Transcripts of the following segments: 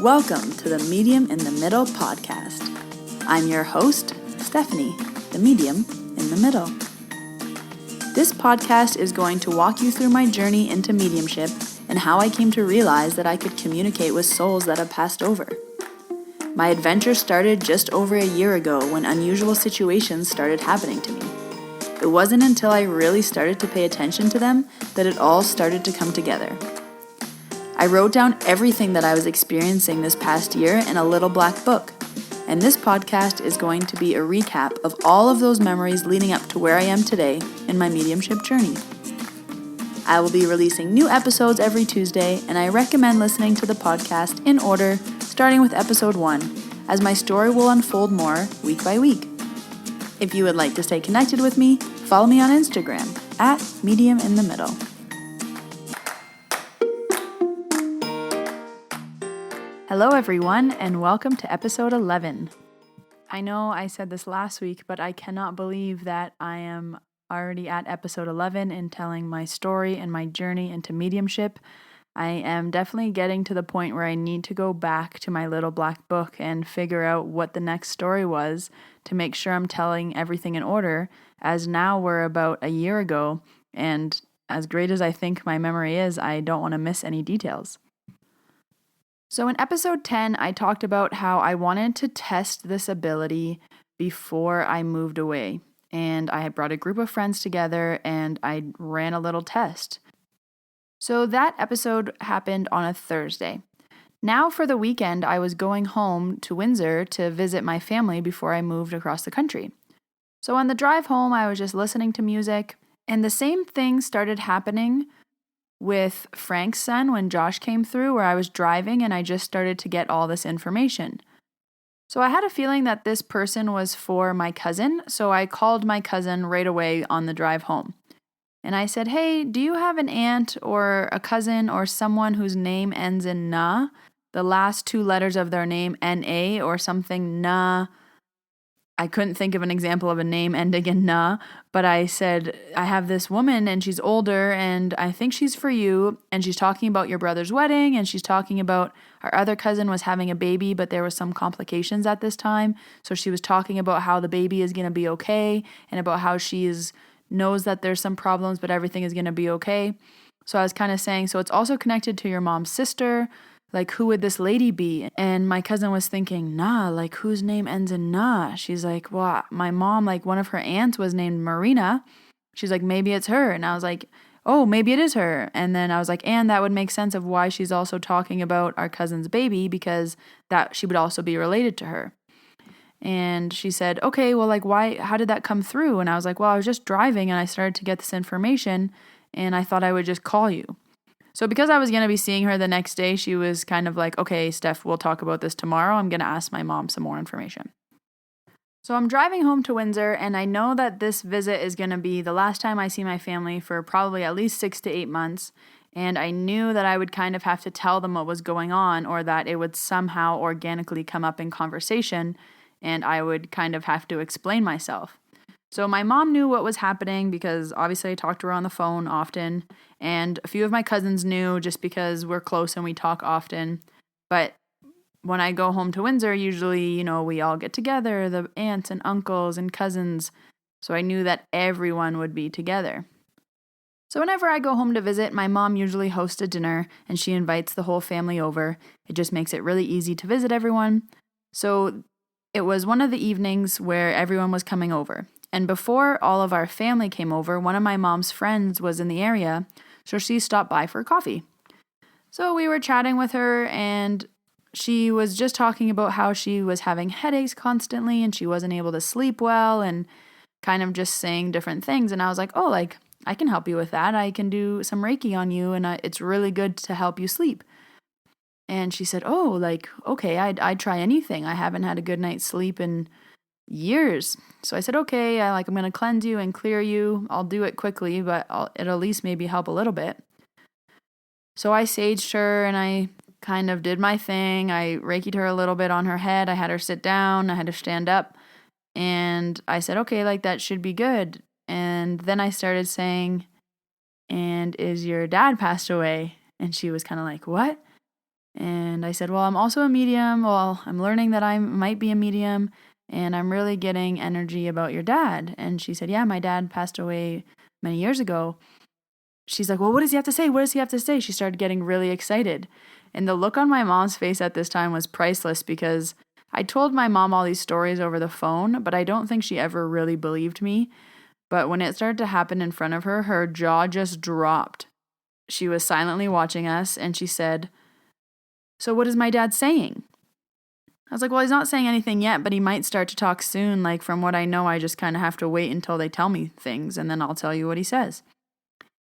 Welcome to the Medium in the Middle podcast. I'm your host, Stephanie, the medium in the middle. This podcast is going to walk you through my journey into mediumship and how I came to realize that I could communicate with souls that have passed over. My adventure started just over a year ago when unusual situations started happening to me. It wasn't until I really started to pay attention to them that it all started to come together. I wrote down everything that I was experiencing this past year in a little black book, and this podcast is going to be a recap of all of those memories leading up to where I am today in my mediumship journey. I will be releasing new episodes every Tuesday, and I recommend listening to the podcast in order, starting with episode 1, as my story will unfold more week by week. If you would like to stay connected with me, follow me on Instagram at Medium in the Middle. Hello everyone, and welcome to episode 11. I know I said this last week, but I cannot believe that I am already at episode 11 in telling my story and my journey into mediumship. I am definitely getting to the point where I need to go back to my little black book and figure out what the next story was to make sure I'm telling everything in order, as now we're about a year ago, and as great as I think my memory is, I don't want to miss any details. So in episode 10, I talked about how I wanted to test this ability before I moved away. And I had brought a group of friends together and I ran a little test. So that episode happened on a Thursday. Now for the weekend, I was going home to Windsor to visit my family before I moved across the country. So on the drive home, I was just listening to music, and the same thing started happening with Frank's son when Josh came through, where I was driving and I just started to get all this information. So I had a feeling that this person was for my cousin, so I called my cousin right away on the drive home. And I said, hey, do you have an aunt or a cousin or someone whose name ends in na? The last two letters of their name, N-A or something, na. I couldn't think of an example of a name ending in na, but I said, I have this woman and she's older and I think she's for you, and she's talking about your brother's wedding, and she's talking about our other cousin was having a baby, but there was some complications at this time. So she was talking about how the baby is going to be okay and about how knows that there's some problems, but everything is going to be okay. So I was kind of saying, so it's also connected to your mom's sister. Like, who would this lady be? And my cousin was thinking, nah, like, whose name ends in nah? She's like, well, my mom, like, one of her aunts was named Marina. She's like, maybe it's her. And I was like, oh, maybe it is her. And then I was like, and that would make sense of why she's also talking about our cousin's baby, because that she would also be related to her. And she said, okay, well, like, why, how did that come through? And I was like, well, I was just driving and I started to get this information and I thought I would just call you. So because I was going to be seeing her the next day, she was kind of like, okay, Steph, we'll talk about this tomorrow. I'm going to ask my mom some more information. So I'm driving home to Windsor, and I know that this visit is going to be the last time I see my family for probably at least 6 to 8 months. And I knew that I would kind of have to tell them what was going on, or that it would somehow organically come up in conversation, and I would kind of have to explain myself. So my mom knew what was happening because obviously I talked to her on the phone often, and a few of my cousins knew just because we're close and we talk often. But when I go home to Windsor, usually, we all get together, the aunts and uncles and cousins. So I knew that everyone would be together. So whenever I go home to visit, my mom usually hosts a dinner and she invites the whole family over. It just makes it really easy to visit everyone. So it was one of the evenings where everyone was coming over. And before all of our family came over, one of my mom's friends was in the area, so she stopped by for coffee. So we were chatting with her, and she was just talking about how she was having headaches constantly, and she wasn't able to sleep well, and kind of just saying different things. And I was like, oh, like, I can help you with that. I can do some Reiki on you, and it's really good to help you sleep. And she said, oh, like, okay, I'd try anything. I haven't had a good night's sleep in years. So I said, okay, I'm going to cleanse you and clear you. I'll do it quickly, but it'll at least maybe help a little bit. So I saged her and I kind of did my thing. I Reiki'd her a little bit on her head. I had her sit down. I had her stand up. And I said, okay, like, that should be good. And then I started saying, and is your dad passed away? And she was kind of like, what? And I said, well, I'm also a medium. Well, I'm learning that I might be a medium, and I'm really getting energy about your dad. And she said, yeah, my dad passed away many years ago. She's like, well, what does he have to say? What does he have to say? She started getting really excited. And the look on my mom's face at this time was priceless, because I told my mom all these stories over the phone, but I don't think she ever really believed me. But when it started to happen in front of her, her jaw just dropped. She was silently watching us, and she said, so what is my dad saying? I was like, well, he's not saying anything yet, but he might start to talk soon. Like, from what I know, I just kind of have to wait until they tell me things, and then I'll tell you what he says.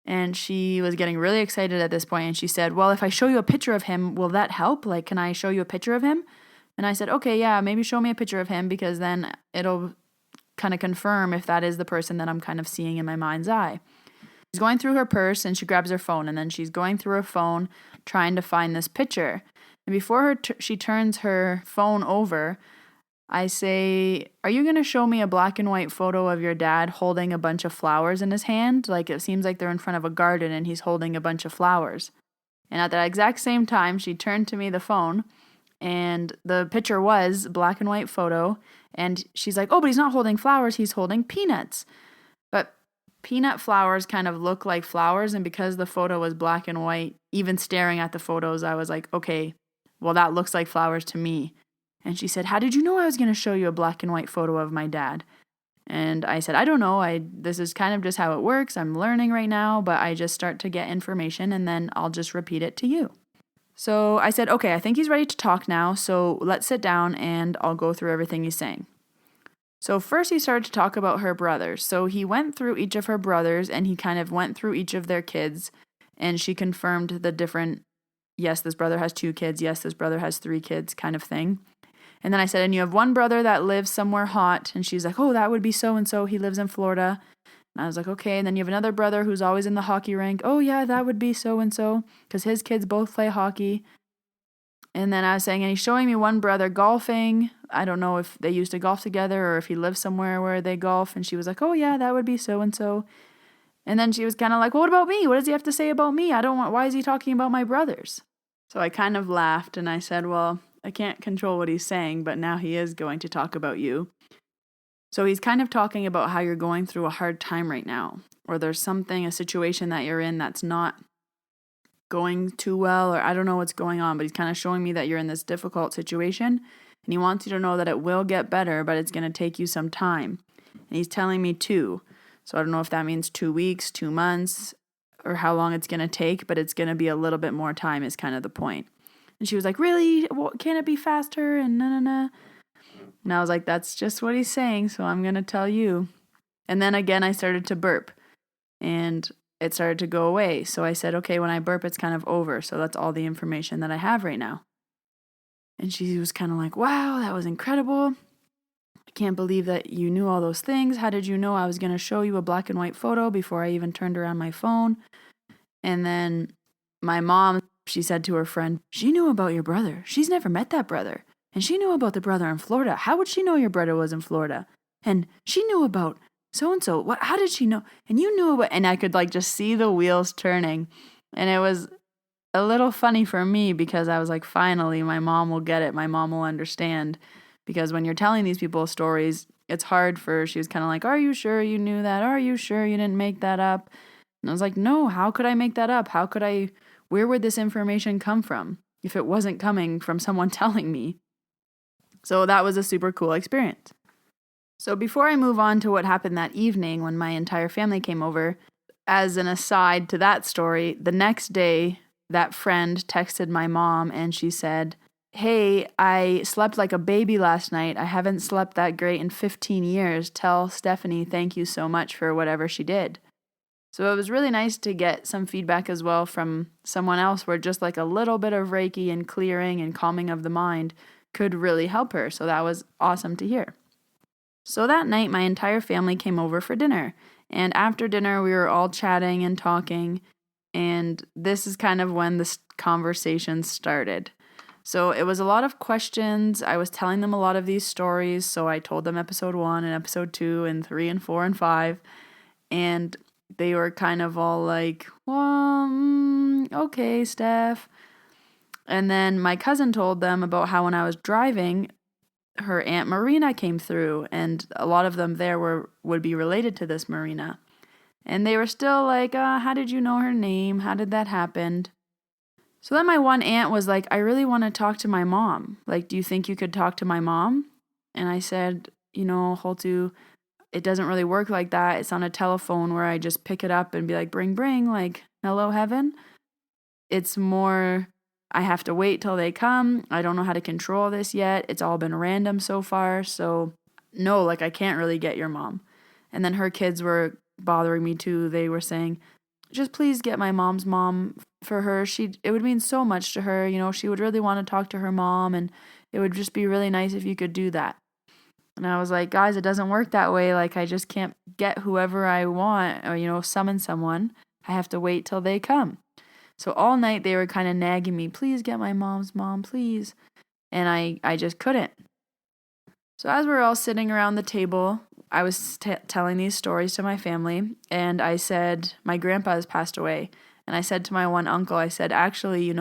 And she was getting really excited at this point, and she said, well, if I show you a picture of him, will that help? Like, can I show you a picture of him? And I said, okay, yeah, maybe show me a picture of him, because then it'll kind of confirm if that is the person that I'm kind of seeing in my mind's eye. She's going through her purse, and she grabs her phone, and then she's going through her phone trying to find this picture. And before she turns her phone over, I say, are you going to show me a black and white photo of your dad holding a bunch of flowers in his hand? Like, it seems like they're in front of a garden and he's holding a bunch of flowers. And at that exact same time, she turned to me the phone, and the picture was black and white photo. And she's like, oh, but he's not holding flowers, he's holding peanuts. But peanut flowers kind of look like flowers. And because the photo was black and white, even staring at the photos, I was like, okay, well, that looks like flowers to me. And she said, how did you know I was going to show you a black and white photo of my dad? And I said, I don't know. This is kind of just how it works. I'm learning right now, but I just start to get information, and then I'll just repeat it to you. So I said, okay, I think he's ready to talk now. So let's sit down and I'll go through everything he's saying. So first he started to talk about her brothers. So he went through each of her brothers, and he kind of went through each of their kids, and she confirmed the different, yes, this brother has 2 kids. Yes, this brother has 3 kids kind of thing. And then I said, and you have one brother that lives somewhere hot. And she's like, oh, that would be so-and-so. He lives in Florida. And I was like, okay. And then you have another brother who's always in the hockey rink. Oh, yeah, that would be so-and-so, because his kids both play hockey. And then I was saying, and he's showing me one brother golfing. I don't know if they used to golf together or if he lives somewhere where they golf. And she was like, oh, yeah, that would be so-and-so. And then she was kind of like, well, what about me? What does he have to say about me? Why is he talking about my brothers? So I kind of laughed, and I said, well, I can't control what he's saying, but now he is going to talk about you. So he's kind of talking about how you're going through a hard time right now, or there's a situation that you're in that's not going too well, or I don't know what's going on, but he's kind of showing me that you're in this difficult situation, and he wants you to know that it will get better, but it's going to take you some time. And he's telling me 2. So I don't know if that means 2 weeks, 2 months, or how long it's going to take, but it's going to be a little bit more time is kind of the point. And she was like, really? Can't it be faster? And na. And I was like, that's just what he's saying, so I'm going to tell you. And then again, I started to burp, and it started to go away. So I said, okay, when I burp, it's kind of over. So that's all the information that I have right now. And she was kind of like, wow, that was incredible. I can't believe that you knew all those things. How did you know I was going to show you a black and white photo before I even turned around my phone? And then my mom, she said to her friend, she knew about your brother. She's never met that brother. And she knew about the brother in Florida. How would she know your brother was in Florida? And she knew about so-and-so. How did she know? And you knew about, and I could just see the wheels turning. And it was a little funny for me, because I was like, finally, my mom will get it. My mom will understand. Because when you're telling these people stories, it's hard she was kind of like, are you sure you knew that? Are you sure you didn't make that up? And I was like, no, how could I make that up? Where would this information come from if it wasn't coming from someone telling me? So that was a super cool experience. So before I move on to what happened that evening when my entire family came over, as an aside to that story, the next day, that friend texted my mom, and she said, hey, I slept like a baby last night. I haven't slept that great in 15 years. Tell Stephanie thank you so much for whatever she did. So it was really nice to get some feedback as well from someone else, where just a little bit of Reiki and clearing and calming of the mind could really help her. So that was awesome to hear. So that night, my entire family came over for dinner. And after dinner, we were all chatting and talking. And this is kind of when this conversation started. So it was a lot of questions. I was telling them a lot of these stories. So I told them episode 1 and episode 2 and 3 and 4 and 5. And they were kind of all like, well, okay, Steph. And then my cousin told them about how when I was driving, her Aunt Marina came through, and a lot of them there would be related to this Marina. And they were still like, how did you know her name? How did that happen? So then my one aunt was like, I really want to talk to my mom. Like, do you think you could talk to my mom? And I said, Holtu, it doesn't really work like that. It's on a telephone where I just pick it up and be like, bring, like, hello, heaven. It's more, I have to wait till they come. I don't know how to control this yet. It's all been random so far. So no, like, I can't really get your mom. And then her kids were bothering me too. They were saying, just please get my mom's mom for her. It would mean so much to her. She would really want to talk to her mom, and it would just be really nice if you could do that. And I was like, guys, it doesn't work that way. Like, I just can't get whoever I want or, summon someone. I have to wait till they come. So all night they were kind of nagging me, please get my mom's mom, please. And I just couldn't. So as we were all sitting around the table, I was telling these stories to my family, and I said, my grandpa has passed away. And I said to my one uncle, I said, actually,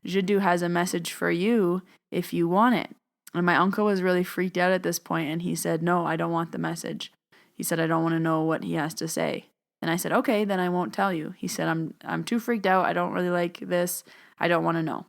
Jiddu has a message for you if you want it. And my uncle was really freaked out at this point, and he said, no, I don't want the message. He said, I don't want to know what he has to say. And I said, okay, then I won't tell you. He said, I'm too freaked out. I don't really like this. I don't want to know.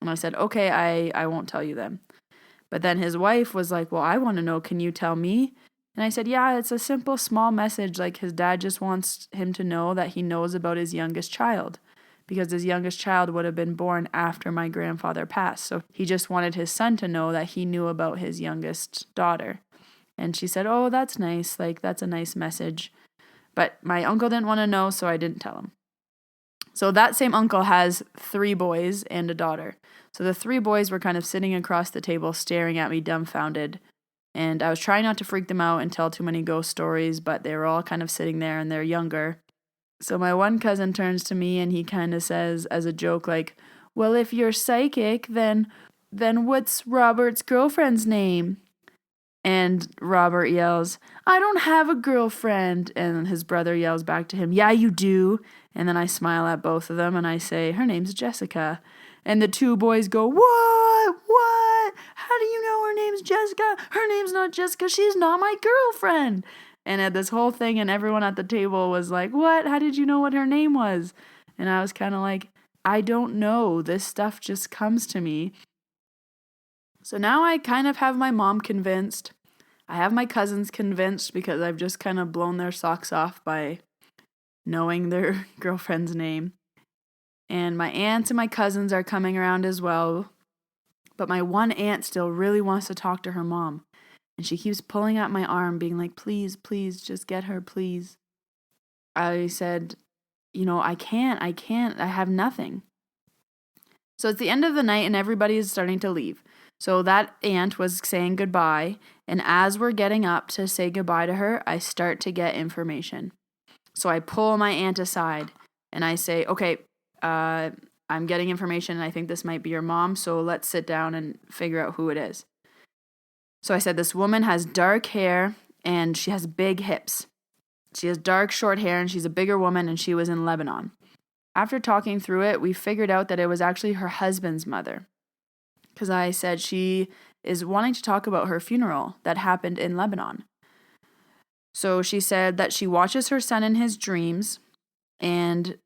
And I said, okay, I won't tell you then. But then his wife was like, well, I want to know. Can you tell me? And I said, yeah, it's a simple, small message. Like, his dad just wants him to know that he knows about his youngest child, because his youngest child would have been born after my grandfather passed. So he just wanted his son to know that he knew about his youngest daughter. And she said, oh, that's nice. Like, that's a nice message. But my uncle didn't want to know, so I didn't tell him. So that same uncle has 3 boys and a daughter. So the 3 boys were kind of sitting across the table staring at me dumbfounded. And I was trying not to freak them out and tell too many ghost stories, but they were all kind of sitting there and they're younger. So my one cousin turns to me and he kind of says as a joke, like, well, if you're psychic, then what's Robert's girlfriend's name? And Robert yells, I don't have a girlfriend. And his brother yells back to him, yeah, you do. And then I smile at both of them and I say, her name's Jessica. And the 2 boys go, what? How do you know her name's Jessica? Her name's not Jessica. She's not my girlfriend. And at this whole thing, and everyone at the table was like, what? How did you know what her name was? And I was kind of like, I don't know. This stuff just comes to me. So now I kind of have my mom convinced. I have my cousins convinced because I've just kind of blown their socks off by knowing their girlfriend's name. And my aunts and my cousins are coming around as well. But my one aunt still really wants to talk to her mom. And she keeps pulling at my arm, being like, please, just get her, please. I said, I can't. I have nothing. So it's the end of the night and everybody is starting to leave. So that aunt was saying goodbye. And as we're getting up to say goodbye to her, I start to get information. So I pull my aunt aside and I say, okay, I'm getting information and I think this might be your mom, so let's sit down and figure out who it is. So I said, this woman has dark hair and she has big hips. She has dark, short hair and she's a bigger woman and she was in Lebanon. After talking through it, we figured out that it was actually her husband's mother. Because I said she is wanting to talk about her funeral that happened in Lebanon. So she said that she watches her son in his dreams, and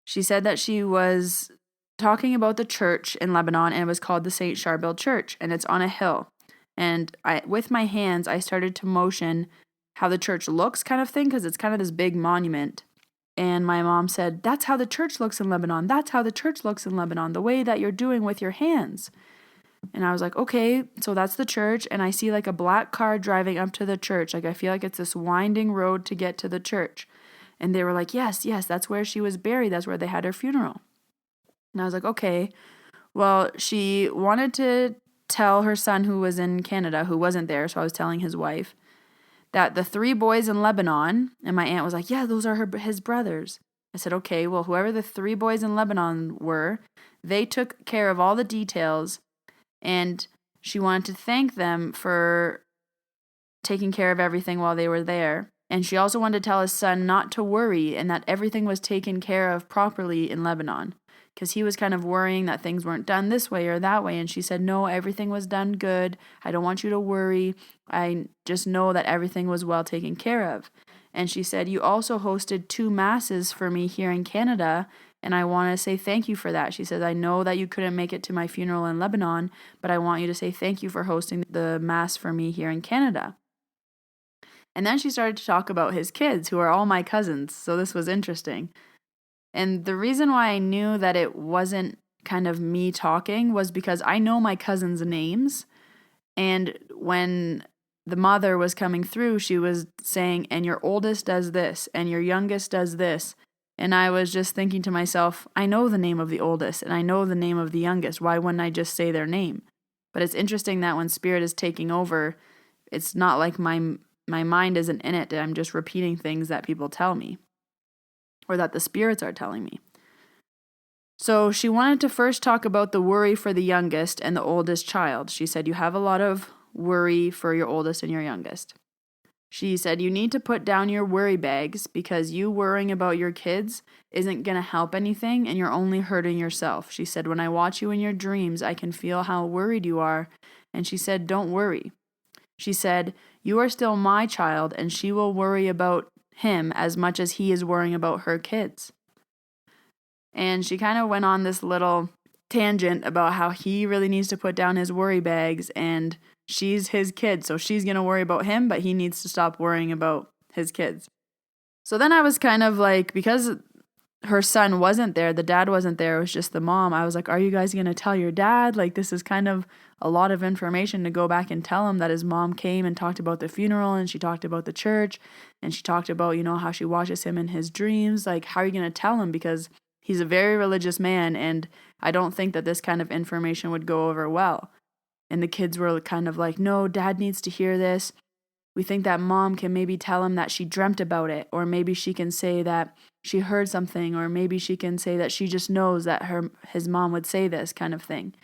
she said that she was talking about the church in Lebanon, and it was called the St. Charbel Church, and it's on a hill. And with my hands, I started to motion how the church looks kind of thing, because it's kind of this big monument. And my mom said, that's how the church looks in Lebanon. That's how the church looks in Lebanon, the way that you're doing with your hands. And I was like, okay, so that's the church. And I see like a black car driving up to the church. Like, I feel like it's this winding road to get to the church. And they were like, yes, that's where she was buried. That's where they had her funeral. And I was like, okay. Well, she wanted to tell her son who was in Canada, who wasn't there. So I was telling his wife that the 3 boys in Lebanon, and my aunt was like, yeah, those are his brothers. I said, okay, well, whoever the 3 boys in Lebanon were, they took care of all the details. And she wanted to thank them for taking care of everything while they were there. And she also wanted to tell his son not to worry and that everything was taken care of properly in Lebanon. because he was kind of worrying that things weren't done this way or that way. And she said, no, everything was done good. I don't want you to worry. I just know that everything was well taken care of. And she said, you also hosted 2 masses for me here in Canada, and I want to say thank you for that. She says, I know that you couldn't make it to my funeral in Lebanon, but I want you to say thank you for hosting the mass for me here in Canada. And then she started to talk about his kids, who are all my cousins. So this was interesting. And the reason why I knew that it wasn't kind of me talking was because I know my cousins' names. And when the mother was coming through, she was saying, and your oldest does this, and your youngest does this. And I was just thinking to myself, I know the name of the oldest, and I know the name of the youngest. Why wouldn't I just say their name? But it's interesting that when spirit is taking over, it's not like my mind isn't in it. I'm just repeating things that people tell me, or that the spirits are telling me. So she wanted to first talk about the worry for the youngest and the oldest child. She said, you have a lot of worry for your oldest and your youngest. She said, you need to put down your worry bags, because you worrying about your kids isn't going to help anything, and you're only hurting yourself. She said, when I watch you in your dreams, I can feel how worried you are. And she said, don't worry. She said, you are still my child, and she will worry about him as much as he is worrying about her kids. And she kind of went on this little tangent about how he really needs to put down his worry bags, and she's his kid, so she's going to worry about him, but he needs to stop worrying about his kids. So then I was kind of like, because her son wasn't there, the dad wasn't there, it was just the mom, I was like, are you guys going to tell your dad? Like, this is kind of a lot of information to go back and tell him that his mom came and talked about the funeral, and she talked about the church, and she talked about, how she watches him in his dreams. Like, how are you going to tell him? Because he's a very religious man, and I don't think that this kind of information would go over well. And the kids were kind of like, no, dad needs to hear this. We think that mom can maybe tell him that she dreamt about it, or maybe she can say that she heard something, or maybe she can say that she just knows that his mom would say this kind of thing.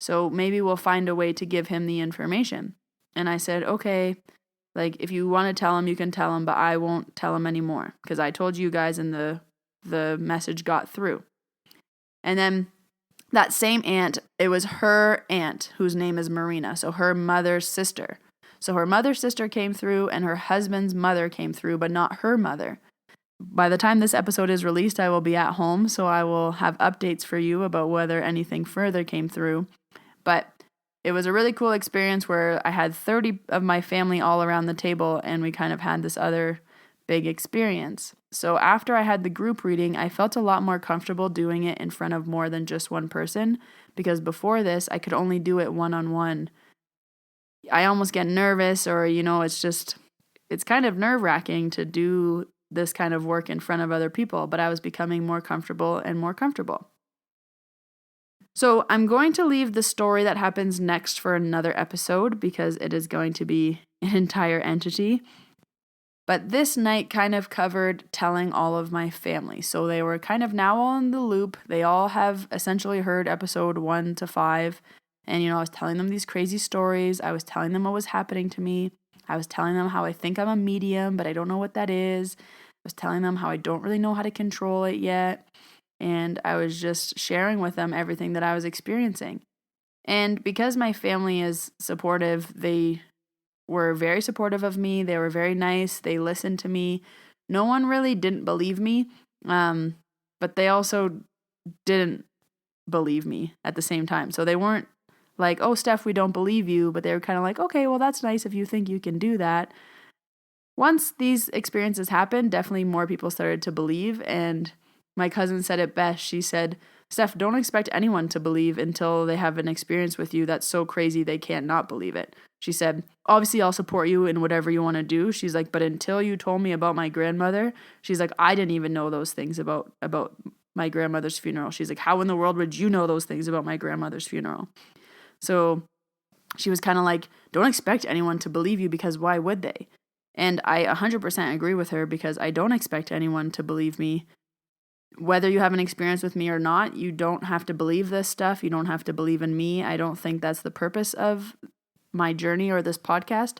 So maybe we'll find a way to give him the information. And I said, okay, like, if you want to tell him, you can tell him, but I won't tell him anymore, because I told you guys and the message got through. And then that same aunt, it was her aunt, whose name is Marina, so her mother's sister. So her mother's sister came through, and her husband's mother came through, but not her mother. By the time this episode is released, I will be at home, so I will have updates for you about whether anything further came through. But it was a really cool experience where I had 30 of my family all around the table, and we kind of had this other big experience. So after I had the group reading, I felt a lot more comfortable doing it in front of more than just one person, because before this, I could only do it one-on-one. I almost get nervous, or, it's kind of nerve-wracking to do this kind of work in front of other people, but I was becoming more comfortable and more comfortable. So I'm going to leave the story that happens next for another episode, because it is going to be an entire entity. But this night kind of covered telling all of my family. So they were kind of now all in the loop. They all have essentially heard episode 1 to 5. And, I was telling them these crazy stories. I was telling them what was happening to me. I was telling them how I think I'm a medium, but I don't know what that is. I was telling them how I don't really know how to control it yet. And I was just sharing with them everything that I was experiencing. And because my family is supportive, they were very supportive of me. They were very nice. They listened to me. No one really didn't believe me, but they also didn't believe me at the same time. So they weren't like, oh, Steph, we don't believe you, but they were kind of like, okay, well, that's nice if you think you can do that. Once these experiences happened, definitely more people started to believe, and my cousin said it best. She said, Steph, don't expect anyone to believe until they have an experience with you that's so crazy they can't not believe it. She said, obviously I'll support you in whatever you want to do. She's like, but until you told me about my grandmother, she's like, I didn't even know those things about my grandmother's funeral. She's like, how in the world would you know those things about my grandmother's funeral? So she was kind of like, don't expect anyone to believe you, because why would they? And I 100% agree with her, because I don't expect anyone to believe me. Whether you have an experience with me or not, you don't have to believe this stuff. You don't have to believe in me. I don't think that's the purpose of my journey or this podcast.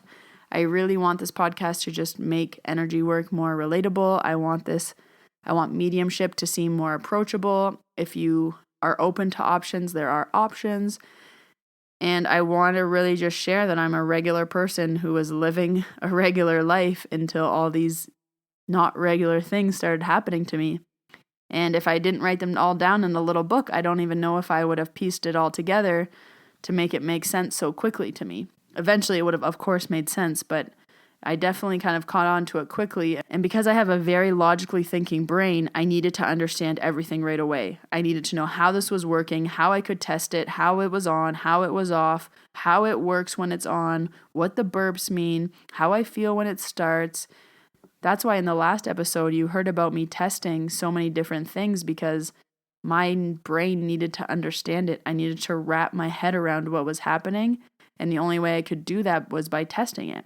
I really want this podcast to just make energy work more relatable. I want mediumship to seem more approachable. If you are open to options, there are options. And I want to really just share that I'm a regular person who was living a regular life until all these not regular things started happening to me. And if I didn't write them all down in a little book, I don't even know if I would have pieced it all together to make it make sense so quickly to me. Eventually, it would have, of course, made sense, but I definitely kind of caught on to it quickly. And because I have a very logically thinking brain, I needed to understand everything right away. I needed to know how this was working, how I could test it, how it was on, how it was off, how it works when it's on, what the burps mean, how I feel when it starts. That's why in the last episode, you heard about me testing so many different things, because my brain needed to understand it. I needed to wrap my head around what was happening. And the only way I could do that was by testing it.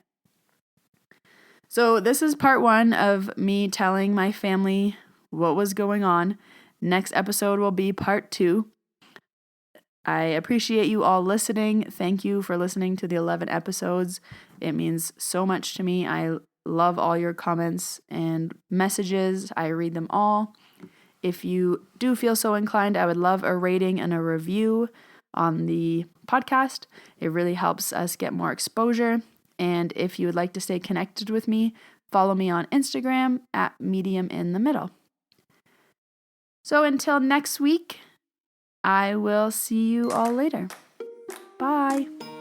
So this is part 1 of me telling my family what was going on. Next episode will be part 2. I appreciate you all listening. Thank you for listening to the 11 episodes. It means so much to me. I love all your comments and messages. I read them all. If you do feel so inclined, I would love a rating and a review on the podcast. It really helps us get more exposure. And if you would like to stay connected with me, follow me on Instagram at Medium in the Middle. So until next week, I will see you all later. Bye.